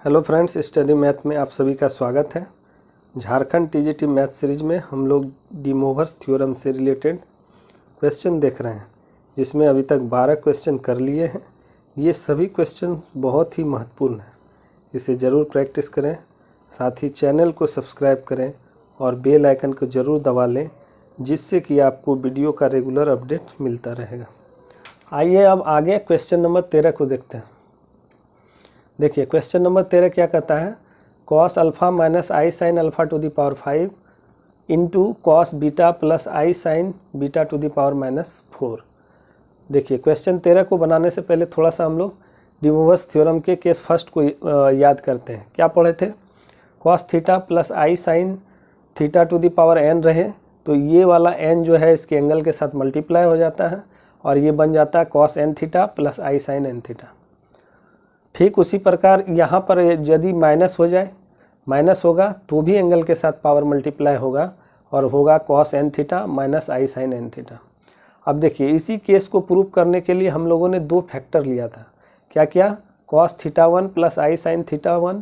Hello friends, study math में आप सभी का स्वागत है। झारखंड टीजीटी मैथ सीरीज में हम लोग डी मोवर्स थ्योरम से रिलेटेड क्वेश्चन देख रहे हैं, जिसमें अभी तक 12 क्वेश्चन कर लिए हैं। ये सभी क्वेश्चन बहुत ही महत्वपूर्ण हैं, इसे ज़रूर प्रैक्टिस करें। साथ ही चैनल को सब्सक्राइब करें और बेल आइकन को ज़रूर दबा लें, जिससे कि आपको वीडियो का रेगुलर अपडेट मिलता रहेगा। आइए अब आगे क्वेश्चन नंबर 13 को देखते हैं। देखिए क्वेश्चन नंबर 13 क्या कहता है, cos alpha minus I sine alpha two the power 5 into cos beta plus I sine beta two the power -4। देखिए क्वेश्चन 13 को बनाने से पहले थोड़ा सा हम लोग डी मोवर्स थ्योरम के केस फर्स्ट को याद करते हैं। क्या पढ़े थे, cos theta plus I sine theta to the power n रहे तो ये वाला n जो है इसके एंगल के साथ मल्टीप्लाई हो जाता है और ये बन जाता है कॉस n थीटा प्लस आई साइन n थीटा। ठीक उसी प्रकार यहाँ पर यदि माइनस हो जाए, माइनस होगा तो भी एंगल के साथ पावर मल्टीप्लाई होगा और होगा कॉस n थीटा माइनस आई साइन n थीटा। अब देखिए इसी केस को प्रूव करने के लिए हम लोगों ने दो फैक्टर लिया था। क्या क्या, कॉस थीटा 1 प्लस आई sine theta 1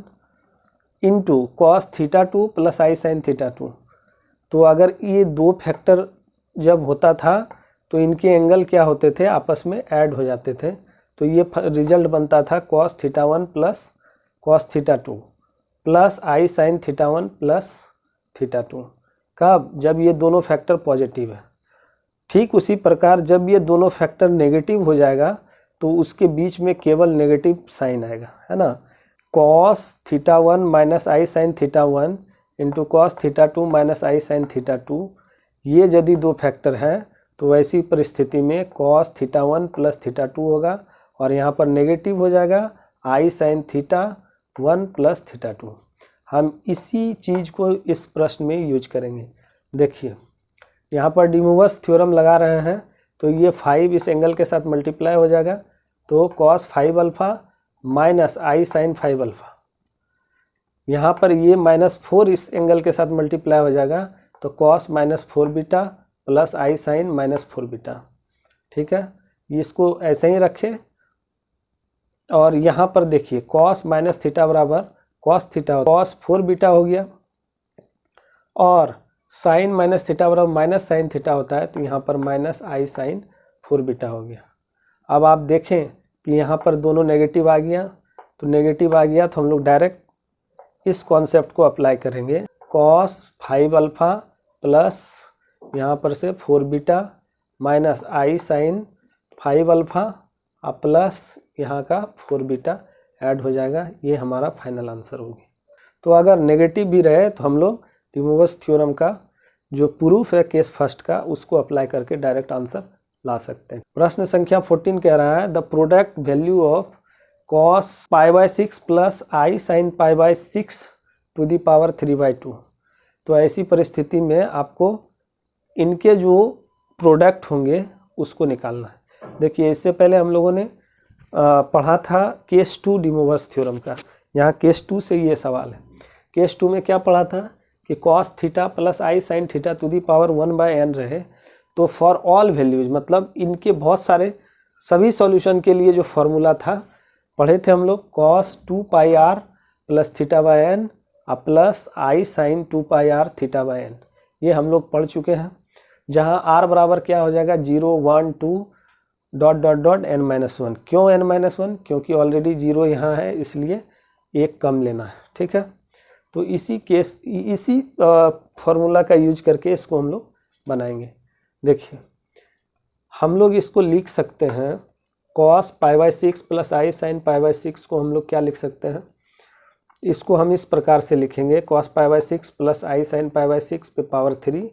into cos theta 2 plus आई साइन थीटा 2। तो अगर ये दो फैक्टर जब होता था तो इनके एंगल क्या होते थे, आपस में ऐड हो जाते थे। तो ये रिजल्ट बनता था cos theta 1 plus cos theta 2 plus आई साइन थीटा 1 प्लस थीटा 2। कब, जब ये दोनों फैक्टर पॉजिटिव है। ठीक उसी प्रकार जब ये दोनों फैक्टर नेगेटिव हो जाएगा तो उसके बीच में केवल नेगेटिव साइन आएगा, है ना। कॉस थीटा 1 माइनस आई sine theta 1 into cos theta 2 minus आई साइन थीटा 2, ये यदि दो फैक्टर हैं तो वैसी परिस्थिति में कॉस थीटा 1 प्लस थीटा 2 होगा और यहाँ पर नेगेटिव हो जाएगा आई साइन थीटा 1 प्लस थीटा 2। हम इसी चीज़ को इस प्रश्न में यूज करेंगे। देखिए यहाँ पर डी मोवर्स थ्योरम लगा रहे हैं तो ये 5 इस एंगल के साथ मल्टीप्लाई हो जाएगा तो कॉस 5 अल्फ़ा माइनस आई साइन 5 अल्फ़ा। यहाँ पर ये -4 इस एंगल के साथ मल्टीप्लाई हो जाएगा तो कॉस -4 बीटा प्लस आई साइन -4 बीटा। ठीक है, इसको ऐसे ही रखें और यहाँ पर देखिए कॉस माइनस थीटा बराबर कॉस थीटा, कॉस 4 बीटा हो गया और साइन माइनस थीटा बराबर माइनस साइन थीटा होता है तो यहाँ पर माइनस आई साइन 4 बीटा हो गया। अब आप देखें कि यहाँ पर दोनों नेगेटिव आ गया, तो नेगेटिव आ गया तो हम लोग डायरेक्ट इस कॉन्सेप्ट को अप्लाई करेंगे। कॉस 5 अल्फ़ा प्लस यहाँ पर से 4 बीटा माइनस आई साइन 5 अल्फ़ा प्लस यहाँ का 4 बीटा ऐड हो जाएगा, ये हमारा फाइनल आंसर होगी। तो अगर नेगेटिव भी रहे तो हम लोग डी मोवर्स थ्योरम का जो प्रूफ है केस फर्स्ट का उसको अप्लाई करके डायरेक्ट आंसर ला सकते हैं। प्रश्न संख्या 14 कह रहा है the product value of cos π/6 plus I sine π/6 to the power 3/2। तो ऐसी परिस्थिति में आपको इनके जो प्रोडक्ट होंगे उसको निकालना है। देखिए इससे पहले हम लोगों ने पढ़ा था केस 2 डी मोवर्स थ्योरम का। यहाँ केस 2 से ये सवाल है। केस 2 में क्या पढ़ा था कि cos theta plus I sine theta to the power 1/n रहे तो फॉर ऑल वैल्यूज, मतलब इनके बहुत सारे सभी सॉल्यूशन के लिए जो फॉर्मूला था पढ़े थे हम लोग, कॉस 2πr प्लस थीटा/n प्लस आई साइन 2πr थीटा/n, ये हम लोग पढ़ चुके हैं। जहाँ r बराबर क्या हो जाएगा 0 1 2 ... n-1। क्यों n-1? क्योंकि ऑलरेडी 0 यहाँ है इसलिए एक कम लेना है। ठीक है, तो इसी फॉर्मूला का यूज करके इसको हम लोग बनाएंगे। देखिए हम लोग इसको लिख सकते हैं कॉस π/6 प्लस आई साइन π/6 को हम लोग क्या लिख सकते हैं, इसको हम इस प्रकार से लिखेंगे कॉस π/6 प्लस आई साइन π/6 पे पावर 3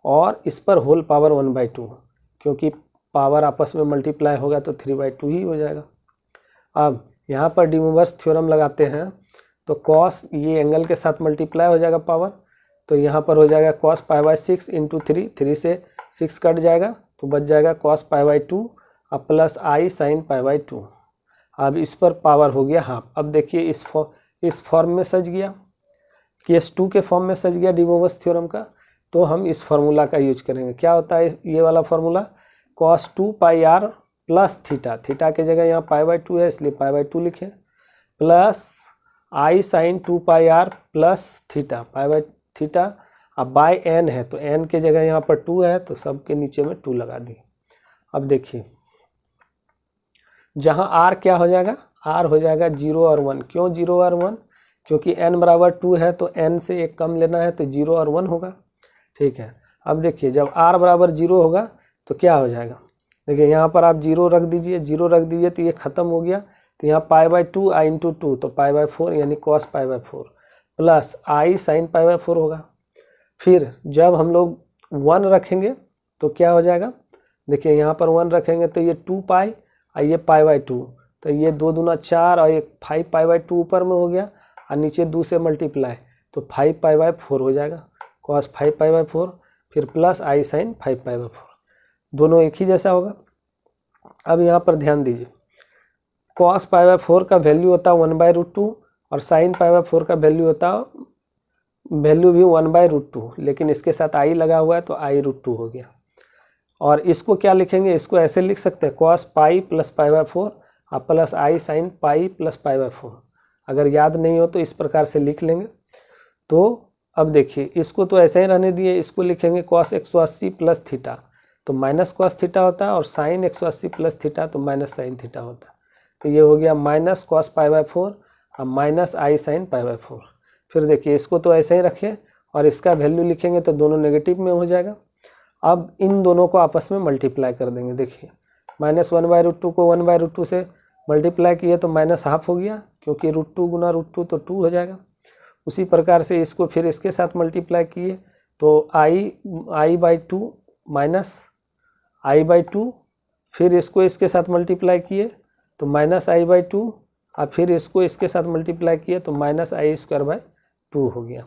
और इस पर होल पावर 1/2, क्योंकि पावर आपस में मल्टीप्लाई होगा तो 3/2 ही हो जाएगा। अब यहाँ पर डी मोवर्स थ्योरम लगाते हैं तो कॉस ये एंगल के साथ मल्टीप्लाई हो जाएगा पावर, तो यहाँ पर हो जाएगा कॉस π/6 इंटू 3 से 6 कट जाएगा तो बच जाएगा कॉस π/2 प्लस आई साइन π/2। अब इस पर पावर हो गया हाफ। अब देखिए इस फॉर्म में सज गया, केस 2 के फॉर्म में सज गया डी मोवर्स थ्योरम का, तो हम इस फार्मूला का यूज करेंगे। क्या होता है ये वाला formula, cos 2πr plus theta, theta की जगह यहाँ π/2 है इसलिए π/2 लिखें, plus I sine 2 pi R plus theta, pi by theta. अब बाय एन है तो एन के जगह यहाँ पर 2 है तो सब के नीचे में 2 लगा दी। अब देखिए जहाँ आर क्या हो जाएगा, आर हो जाएगा 0 और 1। क्यों 0 और 1? क्योंकि n बराबर 2 है तो n से एक कम लेना है तो 0 और 1 होगा। ठीक है, अब देखिए जब r बराबर 0 होगा तो क्या हो जाएगा, देखिए यहाँ पर आप 0 रख दीजिए, 0 रख दीजिए तो ये ख़त्म हो गया। तो यहाँ पाई बाई 2 आई इंटू 2 तो पाई बाई 4 यानी cos pi by 4 plus I sine pi by 4 होगा। फिर जब हम लोग 1 रखेंगे तो क्या हो जाएगा, देखिए यहाँ पर 1 रखेंगे तो ये 2 पाई और ये पाई बाई 2 तो ये 2 दूना 4 और एक 5 पाई बाई 2 ऊपर में हो गया और नीचे 2 से मल्टीप्लाई तो 5 पाई बाई 4 हो जाएगा, कॉस 5 पाई बाई 4 फिर plus I sine 5 pi by 4, दोनों एक ही जैसा होगा। अब यहाँ पर ध्यान दीजिए, कॉस पाई बाई 4 का वैल्यू होता है 1/√2 और साइन पाई बाई 4 का वैल्यू होता है वैल्यू भी 1/√2, लेकिन इसके साथ आई लगा हुआ है तो i√2 हो गया। और इसको क्या लिखेंगे, इसको ऐसे लिख सकते हैं cos pi plus pi by 4 और plus I sine pi plus pi by 4। अगर याद नहीं हो तो इस प्रकार से लिख लेंगे। तो अब देखिए इसको तो ऐसे ही रहने दिए, इसको लिखेंगे कॉस 180 प्लस थीटा तो माइनस कॉस थीटा होता है और साइन 180 प्लस थीटा तो माइनस साइन थीटा होता है। तो ये हो गया माइनस कॉस पाई बाई 4 और minus I sine pi by 4। फिर देखिए इसको तो ऐसे ही रखें और इसका वैल्यू लिखेंगे तो दोनों नेगेटिव में हो जाएगा। अब इन दोनों को आपस में मल्टीप्लाई कर देंगे। देखिए माइनस 1/√2 को 1/√2 से मल्टीप्लाई किए तो माइनस हाफ हो गया, क्योंकि √2 गुना √2 तो 2 हो जाएगा। उसी प्रकार से इसको फिर इसके साथ मल्टीप्लाई किए तो i/2 माइनस i/2, फिर इसको इसके साथ मल्टीप्लाई किए तो माइनस i/2 और फिर इसको इसके साथ मल्टीप्लाई किए तो माइनस i² हो गया।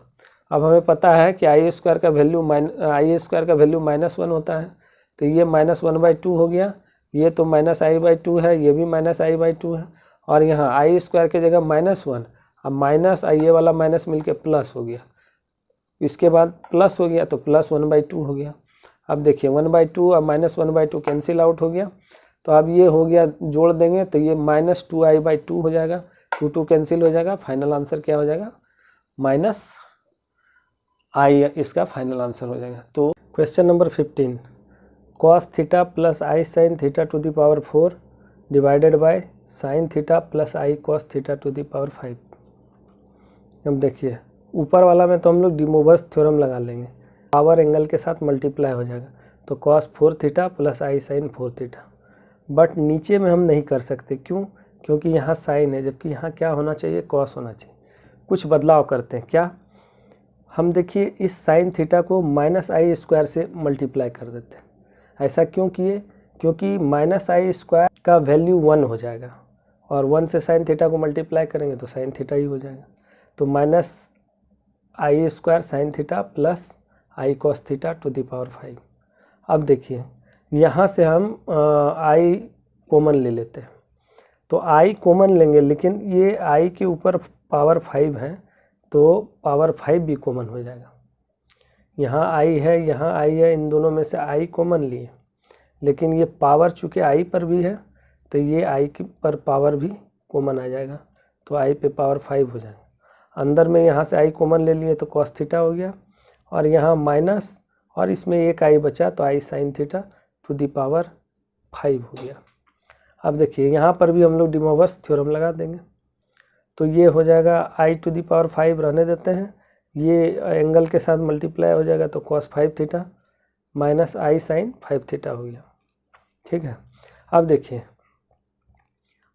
अब हमें पता है कि i² का वैल्यू -1 होता है, तो ये -1/2 हो गया, ये तो माइनस i/2 है, ये भी माइनस i/2 है और यहाँ i² की जगह -1 अब माइनस ये वाला माइनस मिलके प्लस हो गया, इसके बाद प्लस हो गया तो प्लस 1/2 हो गया। अब देखिए 1/2 और -1/2 कैंसिल आउट हो गया, तो अब ये हो गया, जोड़ देंगे तो ये -2i/2 हो जाएगा, 2 कैंसिल हो जाएगा, फाइनल आंसर क्या हो जाएगा -i, इसका फाइनल आंसर हो जाएगा। तो question number 15, cos theta plus I sine theta to the power 4 divided by sine theta plus I cos theta two the power 5। अब देखिए ऊपर वाला में तो हम लोग डिमोवर्स थ्योरम लगा लेंगे, पावर एंगल के साथ मल्टीप्लाई हो जाएगा तो cos 4 theta plus I sine 4 theta. But नीचे में हम नहीं कर सकते, क्यों? क्योंकि यहाँ साइन है जबकि यहाँ क्या होना चाहिए, कॉस होना चाहिए। कुछ बदलाव करते हैं, क्या? हम देखिए इस साइन थीटा को -i² से मल्टीप्लाई कर देते हैं। ऐसा क्यों किए? क्योंकि -i² का वैल्यू 1 हो जाएगा और 1 से साइन थीटा को मल्टीप्लाई करेंगे तो साइन थीटा ही हो जाएगा। तो -i² sine theta plus I cos theta two the power 5। अब देखिए यहाँ से हम i कॉमन ले लेते हैं, तो i कॉमन लेंगे, लेकिन ये i के ऊपर पावर 5 है तो पावर 5 भी कॉमन हो जाएगा। यहाँ i है, यहाँ i है, इन दोनों में से i कॉमन लिए, लेकिन ये पावर चूँकि i पर भी है तो ये i की पर पावर भी कॉमन आ जाएगा, तो i पे पावर 5 हो जाएगा। अंदर में यहाँ से i कॉमन ले लिए तो cos थीटा हो गया और यहाँ माइनस और इसमें एक i बचा तो i sign theta to the power 5 हो गया। अब देखिए यहाँ पर भी हम लोग डिमोवर्स थ्योरम लगा देंगे, तो ये हो जाएगा i टू द पावर 5 रहने देते हैं, ये एंगल के साथ मल्टीप्लाई हो जाएगा तो cos 5 थीटा माइनस आई साइन 5 थीटा हो गया। ठीक है, अब देखिए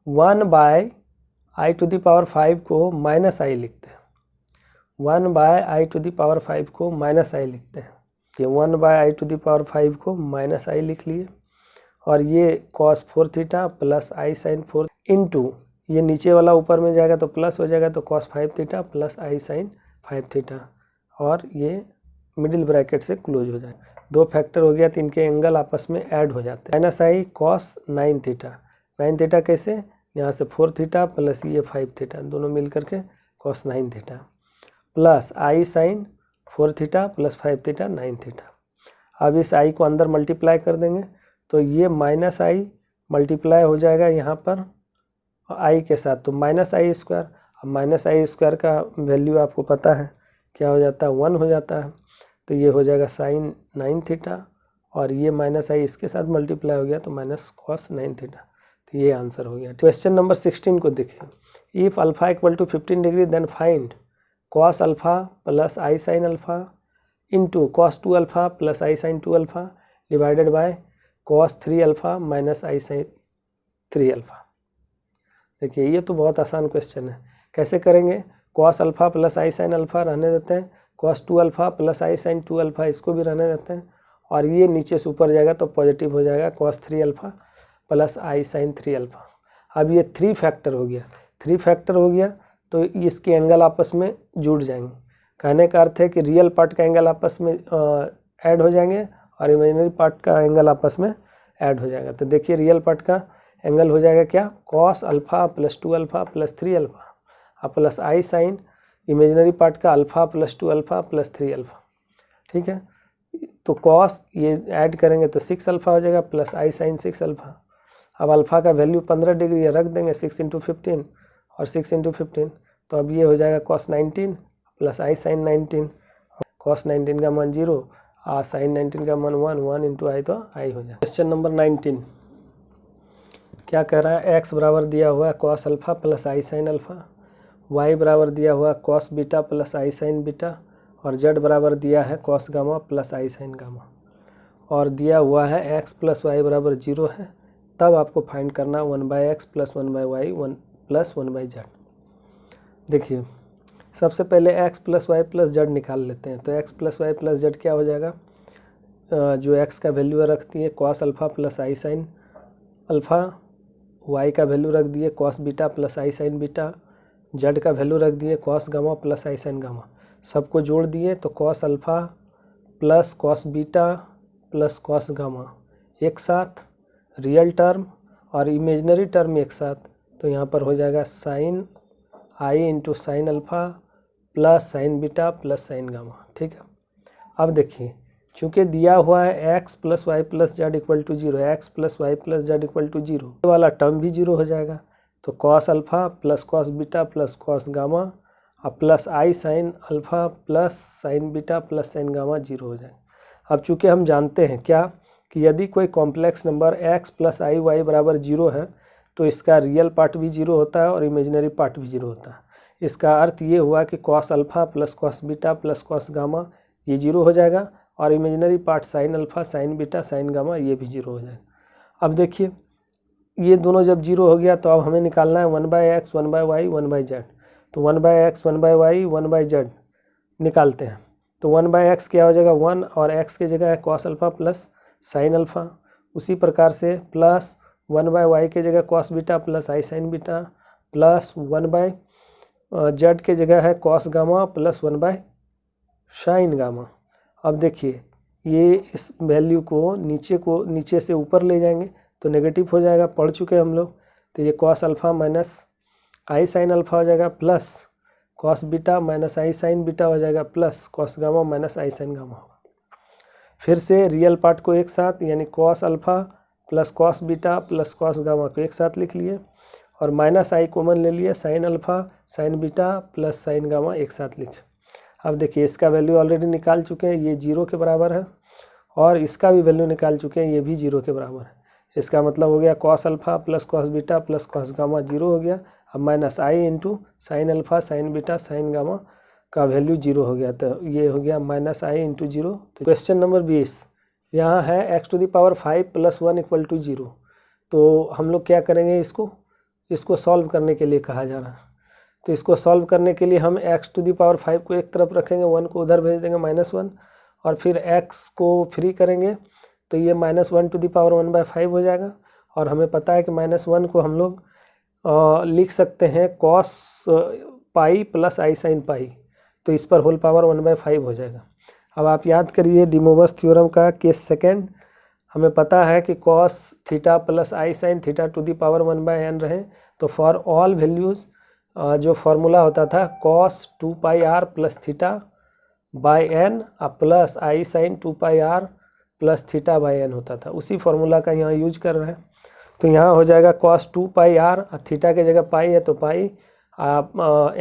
1/i टू द पावर 5 को माइनस आई लिखते हैं, 1/i टू द पावर 5 को माइनस आई लिखते हैं, ये 1/i टू द पावर 5 को माइनस आई लिख लिए और ये cos 4 थीटा प्लस आई साइन 4 इंटू ये नीचे वाला ऊपर में जाएगा तो प्लस हो जाएगा तो cos 5 थीटा प्लस आई साइन 5 थीटा और ये मिडिल ब्रैकेट से क्लोज हो जाएगा। 2 फैक्टर हो गया तो इनके एंगल आपस में ऐड हो जाते हैं। -i cos 9 थीटा, 9 थीटा कैसे, यहाँ से 4 थीटा प्लस ये 5 थीटा दोनों मिल करके cos 9 थीटा प्लस आई sine 4 theta plus 5 theta 9 theta. अब इस i को अंदर मल्टीप्लाई कर देंगे तो ये -i मल्टीप्लाई हो जाएगा यहाँ पर i के साथ तो -i² अब माइनस आई स्क्वायर का वैल्यू आपको पता है क्या हो जाता है, 1 हो जाता है। तो ये हो जाएगा साइन 9 थीटा, और ये माइनस आई इसके साथ मल्टीप्लाई हो गया तो माइनस कॉस 9 थीटा। तो ये आंसर हो गया। क्वेश्चन नंबर 16 को देखिए, if alpha equal to 15 degree then find cos alpha plus I sine alpha into cos 2 alpha plus I sine 2 alpha divided by cos 3 alpha minus I sine 3 alpha. देखिए ये तो बहुत आसान question है। कैसे करेंगे, कॉस अल्फा प्लस आई sine alpha रहने देते हैं, कॉस 2 अल्फा प्लस आई साइन 2 अल्फा इसको भी रहने देते हैं, और ये नीचे से ऊपर जाएगा तो पॉजिटिव हो जाएगा कॉस 3 अल्फा प्लस आई साइन 3 अल्फा। अब ये 3 फैक्टर हो गया, 3 फैक्टर हो गया तो इसके एंगल आपस में जुड़ जाएंगे। कहने का अर्थ है कि रियल पार्ट का एंगल आपस में ऐड हो जाएंगे और इमेजिनरी पार्ट का एंगल आपस में ऐड हो जाएगा। तो देखिए रियल पार्ट का एंगल हो जाएगा क्या, cos alpha plus 2 alpha plus 3 alpha और प्लस आई साइन इमेजिनरी पार्ट का alpha plus 2 alpha plus 3 alpha. ठीक है, तो कॉस ये ऐड करेंगे तो 6 अल्फा हो जाएगा प्लस आई साइन 6 अल्फा। अब अल्फा का वैल्यू 15 डिग्री है, रख देंगे 6 इंटू 15 और 6 इंटू 15, तो अब ये हो जाएगा कॉस 19 प्लस आई साइन 19। कॉस 19 का मान 0 और साइन 19 का मान 1 इंटू आई तो आई हो जाएगा। क्वेश्चन नंबर 19 क्या कह रहा है, एक्स बराबर दिया हुआ है कॉस अल्फा प्लस आई साइन अल्फा, वाई बराबर दिया हुआ है कॉस बीटा प्लस आई साइन बीटा, और जेड बराबर दिया है कॉस गामा प्लस आई साइन गामा, और दिया हुआ है एक्स प्लस वाई बराबर 0 है। तब आपको फाइंड करना 1/x plus 1/y 1 plus 1/z। देखिए सबसे पहले x plus Y plus Z निकाल लेते हैं। तो x plus Y plus Z क्या हो जाएगा, जो x का वैल्यू रखती है कॉस अल्फा प्लस आई साइन अल्फा, y का वैल्यू रख दिए कॉस बीटा प्लस आई साइन बीटा, z का वैल्यू रख दिए कॉस गामा प्लस आई साइन गामा। सबको जोड़ दिए तो cos alpha plus cos beta plus cos gamma एक साथ, रियल टर्म और इमेजिनरी टर्म एक साथ, तो यहाँ पर हो जाएगा sine i into sine alpha plus sine beta plus sine gamma. ठीक है, अब देखिए चूँकि दिया हुआ है x plus Y plus z equal to 0, x plus Y plus z equal to 0, ये वाला टर्म भी 0 हो जाएगा। तो cos alpha plus cos beta plus cos gamma और प्लस आई sine alpha plus sine beta plus sine gamma 0 हो जाएगा। अब चूँकि हम जानते हैं क्या कि यदि कोई कॉम्प्लेक्स नंबर x प्लस आई वाई बराबर 0 है तो इसका रियल पार्ट भी 0 होता है और इमेजिनरी पार्ट भी 0 होता है। इसका अर्थ ये हुआ कि cos alpha plus cos beta plus cos gamma ये 0 हो जाएगा और imaginary part sign alpha sine beta sine gamma ये भी 0 हो जाएगा। अब देखिए ये दोनों जब 0 हो गया तो अब हमें निकालना है 1/x 1/y 1/z। तो 1/x 1/y 1/z निकालते हैं। तो 1/x क्या हो जाएगा 1 और x की जगह है cos alpha plus sine alpha. उसी प्रकार से प्लस 1/y के जगह कॉस बीटा प्लस आई साइन बीटा प्लस 1/z के जगह है कॉस गामा प्लस 1/साइन गामा। अब देखिए ये इस वैल्यू को नीचे से ऊपर ले जाएंगे तो नेगेटिव हो जाएगा, पढ़ चुके हम लोग। तो ये कॉस अल्फा माइनस आई साइन अल्फा हो जाएगा प्लस कॉस बीटा माइनस आई साइन बीटा हो जाएगा प्लस कॉस गामा माइनस आई साइन गामा होगा। फिर से रियल पार्ट को एक साथ यानी cos alpha plus cos beta plus cos gamma को एक साथ लिख लिए और माइनस आई कॉमन ले लिए, sign alpha sine beta plus sine gamma एक साथ लिखे। अब देखिए इसका वैल्यू ऑलरेडी निकाल चुके हैं, ये 0 के बराबर है और इसका भी वैल्यू निकाल चुके हैं, ये भी 0 के बराबर है। इसका मतलब हो गया cos alpha plus cos beta plus cos gamma 0 हो गया। अब minus i into sine alpha sine beta sine gamma का वैल्यू 0 हो गया, तो ये हो गया माइनस आई इंटू 0। तो क्वेश्चन नंबर 20 यहाँ है x⁵ प्लस 1 इक्वल टू 0। तो हम लोग क्या करेंगे, इसको सॉल्व करने के लिए कहा जा रहा है। तो इसको सॉल्व करने के लिए हम x⁵ को एक तरफ रखेंगे, 1 को उधर भेज देंगे -1 और फिर x को फ्री करेंगे तो ये -1⁵ हो जाएगा। और हमें पता है कि -1 को हम लोग लिख सकते हैं cos पाई प्लस आई साइन पाई, तो इस पर होल पावर 1/5 हो जाएगा। अब आप याद करिए डी मोवर्स थ्योरम का केस सेकेंड, हमें पता है कि cos theta plus I sine theta to the power 1/n रहे। तो फॉर ऑल वैल्यूज़ जो फार्मूला होता था cos 2πr plus theta by n plus I sine 2πr plus theta by n होता था, उसी फार्मूला का यहाँ यूज कर रहे हैं। तो यहाँ हो जाएगा cos 2πr, थीटा के जगह पाई है तो पाई आप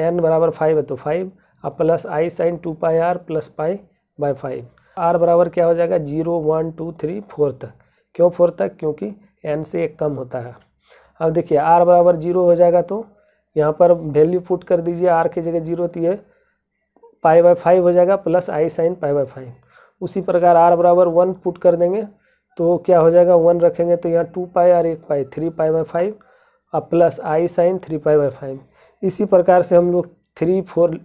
n बराबर 5 है तो 5 अब plus I sine 2 pi R plus pi by 5। R बराबर क्या हो जाएगा 0 1 2 3 4 तक। क्यों 4 तक? क्योंकि n से 1 कम होता है। अब देखिए r बराबर 0 हो जाएगा तो यहाँ पर वैल्यू पुट कर दीजिए, r की जगह 0 तो ये पाई बाय 5 हो जाएगा plus I sine pi by 5। उसी प्रकार r बराबर 1 पुट कर देंगे तो क्या हो जाएगा 1 रखेंगे तो यहाँ 2 पाई और 1 पाई 3 पाई बाय 5 अब plus I sine 3 pi by 5। इसी प्रकार से हम लोग 3 4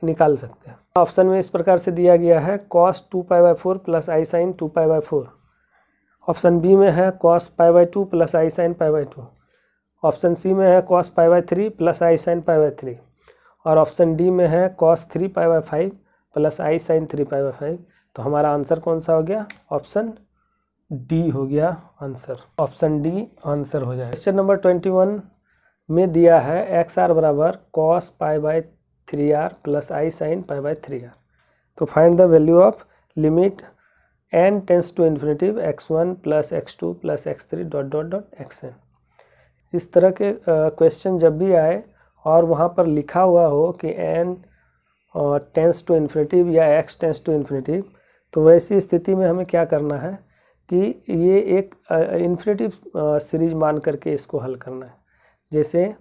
निकाल सकते हैं। ऑप्शन में इस प्रकार से दिया गया है cos 2 pi by 4 plus I sine 2 pi by 4। Option B में है cos pi by 2 plus I sine pi by 2। Option C में है cos pi by 3 plus I sine pi by 3 और ऑप्शन डी में है cos 3 pi by 5 plus I sine 3 pi by 5। तो हमारा answer कौन सा हो गया? ऑप्शन डी हो गया आंसर। ऑप्शन डी आंसर हो जाएगा। क्वेश्चन नंबर 21 में दिया है एक्स आर बराबर cos pi by 3r plus I sine pi by 3r। तो find the value of limit n tends to infinitive x1 plus x2 plus x3 dot dot dot xn। इस तरह के question जब भी आए और वहाँ पर लिखा हुआ हो कि n टेंस टू इन्फिनिटिव या x टेंस टू इन्फिनिटिव, तो वैसी स्थिति में हमें क्या करना है कि ये एक इन्फिनिटिव सीरीज मान करके इसको हल करना है। जैसे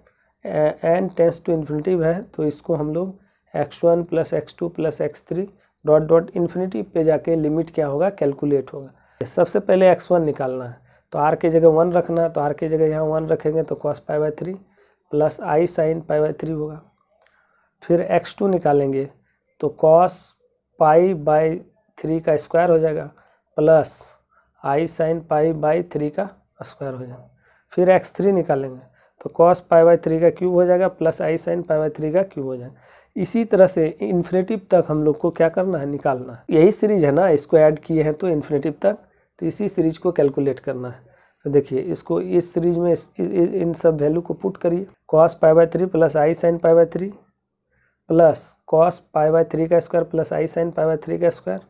n टेंस टू इन्फिनिटिव है तो इसको हम लोग x1 plus x2 plus x3 dot dot infinity पे जाके लिमिट क्या होगा कैलकुलेट होगा। सबसे पहले x1 निकालना है तो r की जगह 1 रखना है तो r की जगह यहाँ 1 रखेंगे तो cos pi by 3 plus I sine pi by 3 होगा। फिर x2 निकालेंगे तो cos पाई बाय 3 का स्क्वायर हो जाएगा plus I sine pi by 3 का स्क्वायर हो जाएगा। फिर x3 निकालेंगे तो cos पाई बाय 3 का क्यूब हो जाएगा plus I sine pi by 3 का क्यूब हो जाएगा। इसी तरह से इन्फिनिटिव तक हम लोग को क्या करना है निकालना है। यही सीरीज है ना, इसको ऐड किए हैं तो इन्फिनिटिव तक, तो इसी सीरीज को कैलकुलेट करना है। तो देखिए इसको इस सीरीज में इन सब वैल्यू को पुट करिए। cos pi by 3 plus I sine pi by 3 plus cos pi by 3 का square plus I sine pi by 3 का स्क्वायर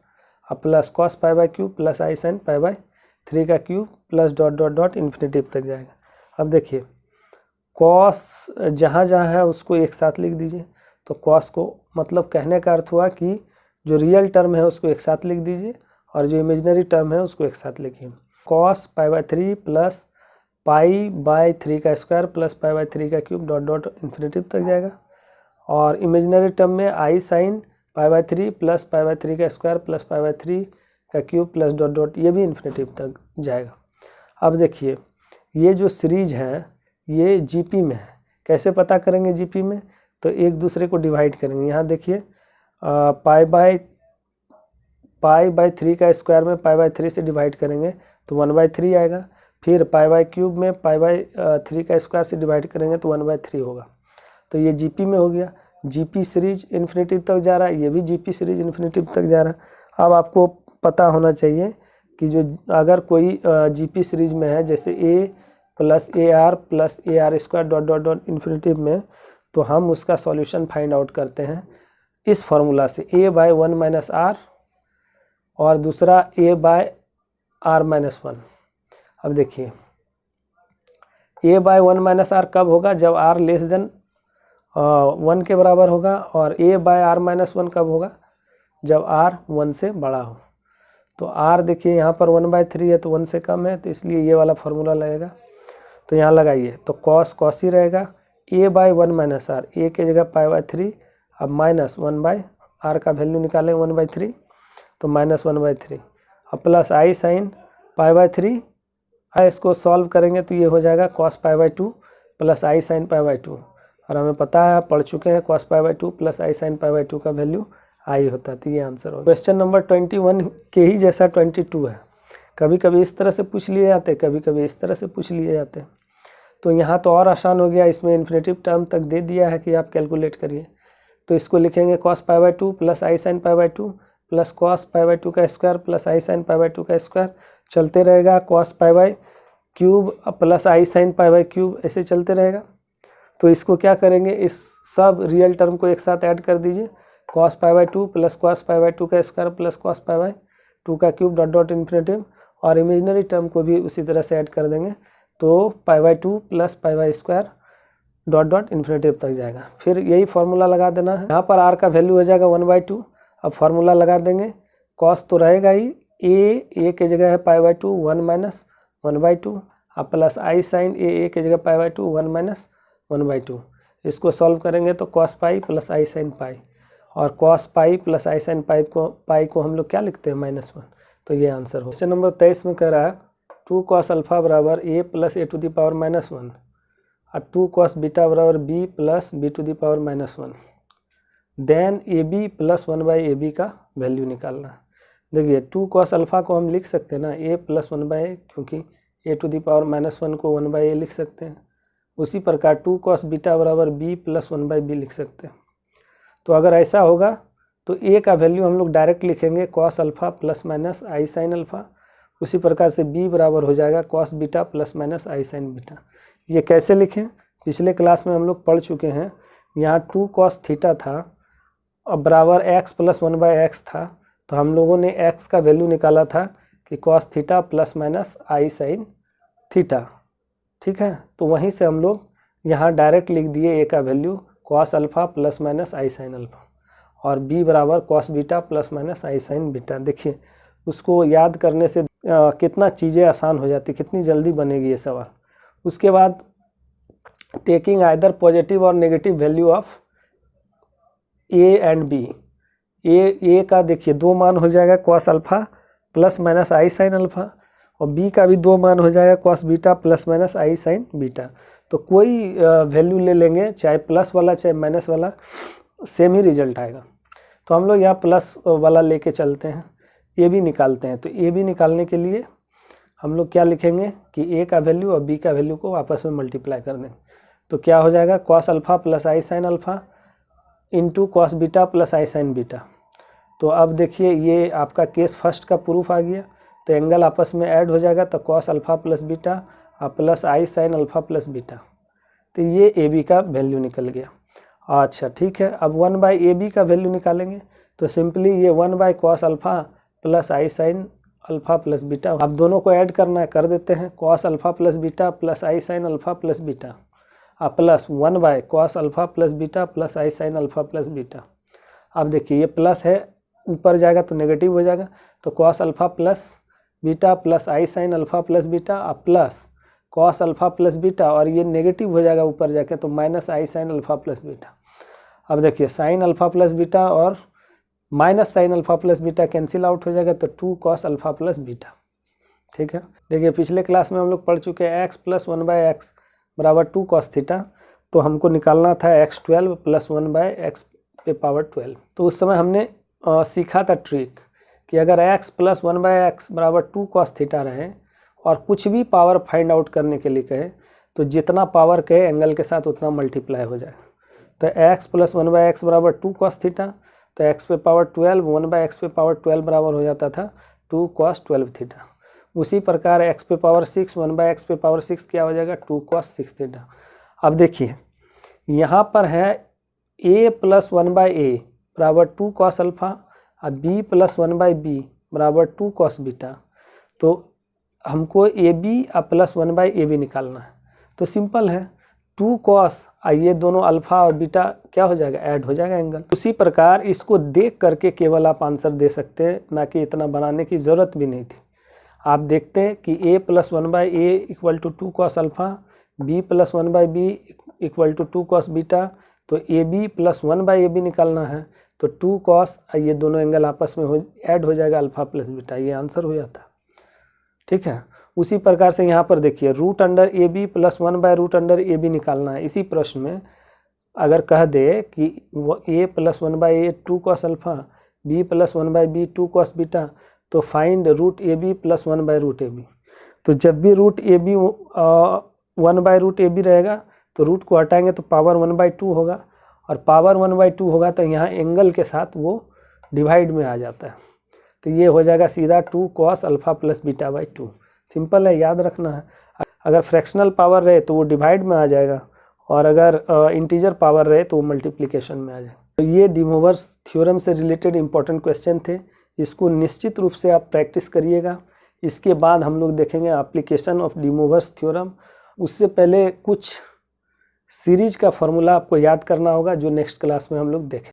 और plus cos pi by cube plus I sine pi by 3 का cube plus dot dot dot infinitive तक जाएगा। अब देखिए cos जहाँ जहाँ है उसको एक साथ लिख दीजिए। तो cos को मतलब कहने का अर्थ हुआ कि जो रियल टर्म है उसको एक साथ लिख दीजिए और जो इमेजिनरी टर्म है उसको एक साथ लिखिए। cos pi by 3 plus pi by 3 का स्क्वायर प्लस पाई बाय 3 का क्यूब डॉट डॉट इन्फिनिटिव तक जाएगा और इमेजिनरी टर्म में i sine pi by 3 plus pi by 3 का स्क्वायर प्लस पाई बाय 3 का क्यूब प्लस डॉट डॉट ये भी इन्फिनिटिव तक जाएगा। अब देखिए ये जो सीरीज है ये जीपी में है। कैसे पता करेंगे जीपी में? तो एक दूसरे को डिवाइड करेंगे। यहाँ देखिए पाई बाय 3 का स्क्वायर में पाई बाय 3 से डिवाइड करेंगे तो 1/3 आएगा। फिर पाई बाय क्यूब में पाई बाय 3 का स्क्वायर से डिवाइड करेंगे तो 1/3 होगा। तो ये जीपी में हो गया। जीपी सीरीज इन्फिनिटिव तक जा रहा है, ये भी जीपी सीरीज इन्फिनिटिव तक जा रहा है। अब आपको पता होना चाहिए कि जो अगर कोई जीपी सीरीज में है जैसे a plus A R square dot dot dot infinitive में, तो हम उसका सॉल्यूशन फाइंड आउट करते हैं इस फॉर्मूला से a बाय 1 माइनस आर और दूसरा a बाय आर माइनस 1। अब देखिए a बाय 1 माइनस आर कब होगा? जब r लेस देन 1 के बराबर होगा। और a बाय आर माइनस 1 कब होगा? जब r 1 से बड़ा हो। तो r देखिए यहाँ पर 1/3 है तो 1 से कम है, तो इसलिए ये वाला फार्मूला लगेगा। तो यहाँ लगाइए तो cos ही रहेगा। a by 1 minus R, a की जगह पाई बाय 3 अब माइनस 1/r का वैल्यू निकालें 1/3 तो माइनस 1/3 अब plus I sine pi by 3। इसको सॉल्व करेंगे तो ये हो जाएगा cos pi by 2 plus I sine pi by 2 और हमें पता है, आप पढ़ चुके हैं cos pi by 2 plus I sine pi by 2 का वैल्यू आई होता है। तो ये आंसर होगा। क्वेश्चन नंबर 21 के ही जैसा 22 है। कभी कभी इस तरह से पूछ लिए जाते, कभी कभी इस तरह से पूछ लिए जाते हैं। तो यहाँ तो और आसान हो गया, इसमें इन्फिनिटिव टर्म तक दे दिया है कि आप कैलकुलेट करिए। तो इसको लिखेंगे cos pi by 2 plus I sine pi by 2 plus cos pi by 2 का square plus I sine pi by 2 का स्क्वायर चलते रहेगा। cos pi by cube plus I sine pi bye cube ऐसे चलते रहेगा। तो इसको क्या करेंगे, इस सब रियल टर्म को एक साथ ऐड कर दीजिए। cos pi by 2 plus cos pi by 2 का square plus cos pi by 2 का क्यूब डॉट डॉट इन्फिनिटिव और इमेजिनरी टर्म को भी उसी तरह से ऐड कर देंगे। तो पाई by 2 plus pi bye square dot dot infinitive तक जाएगा। फिर यही फार्मूला लगा देना है। यहाँ पर r का वैल्यू हो जाएगा 1/2। अब फार्मूला लगा देंगे, कॉस तो रहेगा ही, a की जगह है π/2 1 माइनस 1/2 अब प्लस आई साइन a की जगह π/2 1 माइनस 1/2। इसको सॉल्व करेंगे तो cos पाई प्लस आई साइन पाई, और cos पाई प्लस आई साइन पाई को हम लोग क्या लिखते हैं -1। तो ये आंसर हो। क्वेश्चन नंबर 23 में कह रहा है 2 cos अल्फा बराबर a plus a to the power -1 और 2 cos बीटा बराबर b plus b to the power -1। Then ab plus 1/ab का वैल्यू निकालना है। देखिए 2 cos अल्फा को हम लिख सकते हैं ना a प्लस 1/a, क्योंकि a टू द पावर -1 को 1/a लिख सकते हैं। उसी प्रकार 2 cos बीटा बराबर b प्लस 1/b लिख सकते हैं। तो अगर ऐसा होगा तो a का वैल्यू हम लोग डायरेक्ट लिखेंगे cos अल्फा प्लस माइनस आई साइन अल्फा। उसी प्रकार से b बराबर हो जाएगा cos बीटा प्लस माइनस आई साइन बीटा। ये कैसे लिखें, पिछले क्लास में हम लोग पढ़ चुके हैं। यहाँ 2 cos थीटा था और बराबर x प्लस 1/x था, तो हम लोगों ने x का वैल्यू निकाला था कि cos थीटा प्लस माइनस आई साइन थीटा। ठीक है, तो वहीं से हम लोग यहाँ डायरेक्ट लिख दिए a का value cos alpha plus minus आई साइन अल्फा, और b बराबर cos बीटा प्लस माइनस आई साइन बीटा। देखिए उसको याद करने से कितना चीज़ें आसान हो जाती, कितनी जल्दी बनेगी ये सवाल। उसके बाद टेकिंग आइदर पॉजिटिव और negative value of a and b। a का देखिए 2 मान हो जाएगा cos अल्फा प्लस माइनस आई साइन अल्फा, और b का भी 2 मान हो जाएगा cos बीटा प्लस माइनस आई साइन बीटा। तो कोई वैल्यू ले लेंगे, चाहे प्लस वाला चाहे माइनस वाला, सेम ही रिजल्ट आएगा। तो हम लोग यहाँ प्लस वाला लेके चलते हैं, ए बी निकालते हैं। तो ए बी निकालने के लिए हम लोग क्या लिखेंगे कि ए का वैल्यू और बी का वैल्यू को आपस में मल्टीप्लाई कर देंगे। तो क्या हो जाएगा cos अल्फा प्लस आई sine alpha into cos beta plus आई साइन बीटा। तो अब देखिए ये आपका केस फर्स्ट का प्रूफ आ गया, तो एंगल आपस में ऐड हो जाएगा, तो cos अल्फा प्लस बीटा और प्लस आई साइन अल्फा प्लस बीटा। तो ये ए बी का वैल्यू निकल गया। अच्छा ठीक है, अब 1/ab का वैल्यू निकालेंगे। तो सिंपली ये 1/cos अल्फा प्लस आई साइन अल्फा प्लस बीटा, अब दोनों को ऐड करना है, कर देते हैं। cos alpha plus beta plus आई sine alpha plus beta plus 1/cos alpha plus beta plus आई साइन अल्फा प्लस बीटा। अब देखिए ये प्लस है, ऊपर जाएगा तो नेगेटिव हो जाएगा, तो cos alpha plus beta plus आई sine alpha plus beta plus cos alpha plus beta, और ये नेगेटिव हो जाएगा ऊपर जाके, तो माइनस आई साइन अल्फा प्लस बीटा। अब देखिए साइन अल्फा प्लस बीटा और minus sine alpha plus beta cancel out हो जाएगा, तो 2 cos अल्फा प्लस बीटा। ठीक है, देखिए पिछले क्लास में हम लोग पढ़ चुके हैं x प्लस 1/x बराबर 2 cos थीटा। तो हमको निकालना था x12 प्लस 1/x पे पावर 12। तो उस समय हमने सीखा था ट्रिक कि अगर x प्लस 1/x बराबर 2 cos थीटा रहे और कुछ भी पावर फाइंड आउट करने के लिए कहे, तो जितना पावर कहे एंगल के साथ उतना मल्टीप्लाई हो जाए। तो x प्लस 1/x बराबर 2 cos थीटा, तो x पे पावर 12 1/x पे पावर 12 बराबर हो जाता था 2 cos 12 थीटा। उसी प्रकार x पे पावर 6 1/x पे पावर 6 क्या हो जाएगा 2 cos 6 थीटा। अब देखिए यहाँ पर है a प्लस 1/a बराबर 2 cos अल्फा और b प्लस 1/b बराबर 2 cos बीटा। तो हमको ए बी और प्लस 1/ab निकालना है। तो सिंपल है, 2 cos ये दोनों अल्फा और बीटा क्या हो जाएगा, ऐड हो जाएगा एंगल। उसी प्रकार इसको देख करके केवल आप आंसर दे सकते हैं, ना कि इतना बनाने की ज़रूरत भी नहीं थी। आप देखते हैं कि a plus 1/a equal to 2 cos alpha, b plus 1/b equal to 2 cos beta. तो ए बी प्लस 1/ab निकालना है, तो 2 cos ये दोनों एंगल आपस में ऐड हो जाएगा अल्फा प्लस बीटा, ये आंसर हो जाता है। ठीक है, उसी प्रकार से यहाँ पर देखिए root under a b plus 1/रूट अंडर ए बी निकालना है। इसी प्रश्न में अगर कह दे कि a plus 1/a 2 cos alpha, b plus 1/b 2 cos beta, तो find root a b plus 1/रूट ए बी। तो जब भी रूट ए बी 1/रूट ए बी रहेगा तो रूट को हटाएंगे तो पावर 1/2 होगा, और पावर 1/2 होगा तो यहाँ एंगल के साथ वो डिवाइड में आ जाता है। तो ये हो जाएगा सीधा 2 cos alpha plus beta by 2। Simple है, याद रखना है। अगर फ्रैक्शनल पावर रहे तो वो डिवाइड में आ जाएगा, और अगर इंटीजर पावर रहे तो वो मल्टीप्लिकेशन में आ जाएगा। तो ये डी मोवर्स थ्योरम से रिलेटेड इंपॉर्टेंट क्वेश्चन थे, इसको निश्चित रूप से आप प्रैक्टिस करिएगा। इसके बाद हम लोग देखेंगे application of D Moivre's theorem. उससे पहले कुछ सीरीज का फॉर्मूला आपको याद करना होगा, जो नेक्स्ट क्लास में हम लोग देखें।